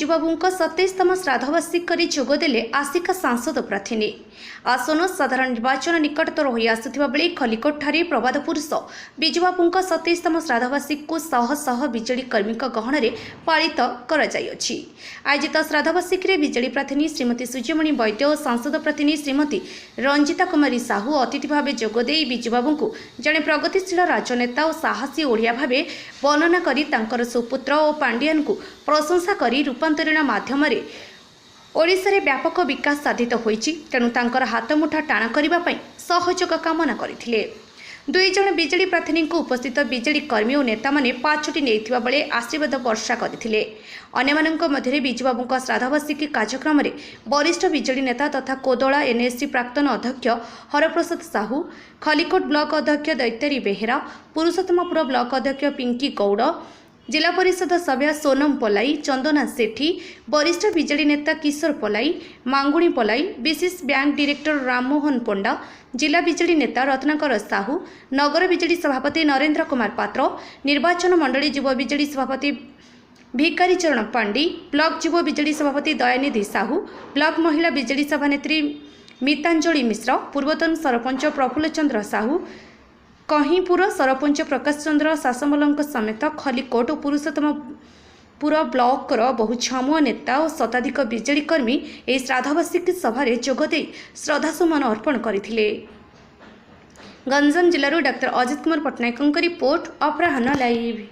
ବିଜୁବାବୁଙ୍କ 27ତମ ଶ୍ରାଦ୍ଧବାର୍ଷିକ କରି ଯୋଗଦେଲେ ଆସିକା ସାଂସଦ ପ୍ରାର୍ଥିନୀ। ଆସନ ସାଧାରଣ ନିର୍ବାଚନ ନିକଟତର ହୋଇ ଆସୁଥିବା ବେଳେ ଖଲିକୋଟଠାରେ ପ୍ରବାଦ ପୁରୁଷ ବିଜୁବାବୁଙ୍କ 27ତମ ଶ୍ରାଦ୍ଧବାର୍ଷିକକୁ ଶହ ଶହ ବିଜେଡି କର୍ମୀଙ୍କ ଗହଣରେ ପାଳିତ କରାଯାଇଅଛି। ଆୟୋଜିତ ଶ୍ରାଦ୍ଧବାର୍ଷିକରେ ବିଜେଡି ପ୍ରାର୍ଥିନୀ ଶ୍ରୀମତୀ ସୂର୍ଯ୍ୟମଣି ବୈଦ୍ୟ ଓ ସାଂସଦ ପ୍ରାର୍ଥିନୀ ଶ୍ରୀମତୀ ରଞ୍ଜିତା କୁମାରୀ ସାହୁ ଅତିଥି ଭାବେ ଯୋଗଦେଇ ବିଜୁବାବୁଙ୍କୁ ଜଣେ ପ୍ରଗତିଶୀଳ ରାଜନେତା ଓ ସାହସୀ ଓଡ଼ିଆ ଭାବେ ବର୍ଣ୍ଣନା କରି ତାଙ୍କର ସୁପୁତ୍ର ଓ ପାଣ୍ଡିଆନଙ୍କୁ ପ୍ରଶଂସା କରି ରୂପାନ୍ତରଣ ମାଧ୍ୟମରେ ଓଡ଼ିଶାରେ ବ୍ୟାପକ ବିକାଶ ସାଧିତ ହୋଇଛି, ତେଣୁ ତାଙ୍କର ହାତମୁଠା ଟାଣ କରିବା ପାଇଁ ସହଯୋଗ କାମନା କରିଥିଲେ। ଦୁଇ ଜଣ ବିଜେଡି ପ୍ରାର୍ଥିନୀଙ୍କୁ ଉପସ୍ଥିତ ବିଜେଡି କର୍ମୀ ଓ ନେତାମାନେ ପାଛୋଟି ନେଇଥିବା ବେଳେ ଆଶୀର୍ବାଦ ବର୍ଷା କରିଥିଲେ। ଅନ୍ୟମାନଙ୍କ ମଧ୍ୟରେ ବିଜୁବାବୁଙ୍କ ଶ୍ରାଦ୍ଧବାର୍ଷିକୀ କାର୍ଯ୍ୟକ୍ରମରେ ବରିଷ୍ଠ ବିଜେଡି ନେତା ତଥା କୋଦଳା ଏନ୍ଏସ୍ସି ପ୍ରାକ୍ତନ ଅଧ୍ୟକ୍ଷ ହରପ୍ରସାଦ ସାହୁ, ଖଲିକୋଟ ବ୍ଲକ ଅଧ୍ୟକ୍ଷ ଦୈତାରୀ ବେହେରା, ପୁରୁଷୋତ୍ତମପୁର ବ୍ଲକ ଅଧ୍ୟକ୍ଷ ପିଙ୍କି ଗୌଡ଼, जिला परिषद सभ्या सोनम पलाई, चंदना सेठी, वरिष्ठ बिजेडी नेता किशोर पलाई, मांगुणी पलाई, विशेष बैंक डायरेक्टर राममोहन पंडा, जिला बिजेडी नेता रत्नाकर साहू, नगर बिजेडी सभापति नरेंद्र कुमार पात्र, निर्वाचन मंडली युव बिजेडी सभापति भिकारी चरण पांडी, ब्लॉक युव बिजेडी सभापति दयानिधि साहू, ब्लॉक महिला बिजेडी सभानेत्री मितांजलि मिश्र, पूर्वतन सरपंच प्रफुल्ल चंद्र साहू, कहींपुर सरपंच प्रकाश चंद्र सासमलଙ୍କ समेत खलिकोट और पुरुषोत्तमपुर ब्लॉकर बहु छमुआ नेता और शताधिक बिजेडी कर्मी यह श्राद्धवार्षिकी सभारे जोगदे श्रद्धासुमन अर्पण करथिले। गंजाम जिल्लारू डॉक्टर अजित कुमार पट्टनायक रिपोर्ट अपराह्न लाइव।